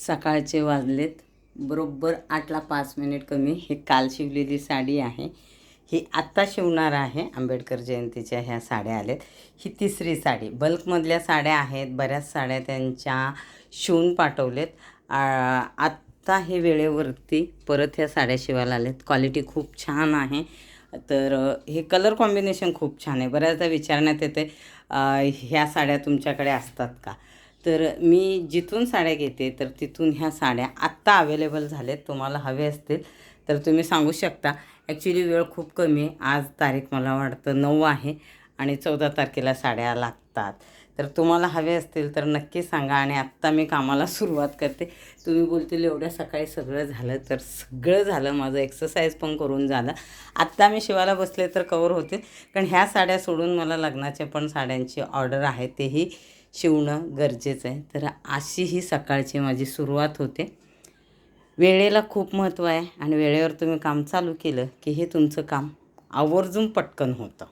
सकाळचे वाजलेत बरोबर 8ला 5 मिनिट कमी. ही काल शिवलेली साडी आहे, ही आत्ता शिवणार आहे. आंबेडकर जयंतीच्या ह्या साड्या आल्यात. ही तिसरी साडी. बल्कमधल्या साड्या आहेत, बऱ्याच साड्या त्यांच्या शिवून पाठवलेत. आत्ता हे वेळेवरती परत ह्या साड्या शिवायला आल्यात. क्वालिटी खूप छान आहे. तर हे कलर कॉम्बिनेशन खूप छान आहे. बऱ्याचदा विचारण्यात येते ह्या साड्या तुमच्याकडे असतात का. तर मी जिथून साड्या घेते तर तिथून ह्या साड्या आत्ता अवेलेबल झाल्यात. तुम्हाला हवे असतील तर तुम्ही सांगू शकता. ॲक्च्युली वेळ खूप कमी आहे. आज तारीख मला वाटतं 9 आहे आणि 14 तारखेला साड्या लागतात. तर तुम्हाला हवे असतील तर नक्की सांगा. आणि आत्ता मी कामाला सुरुवात करते. तुम्ही बोलतील एवढ्या सकाळी सगळं झालं, तर सगळं झालं. माझं एक्सरसाइज पण करून झालं. आत्ता मी शिवायला बसले तर कवर होते, कारण ह्या साड्या सोडून मला लग्नाच्या पण साड्यांची ऑर्डर आहे, तेही शिवणं गरजेचं आहे. तर अशी ही सकाळची माझी सुरुवात होते. वेळेला खूप महत्त्व आहे आणि वेळेवर तुम्ही काम चालू केलं की हे तुमचं काम आवर्जून पटकन होतं.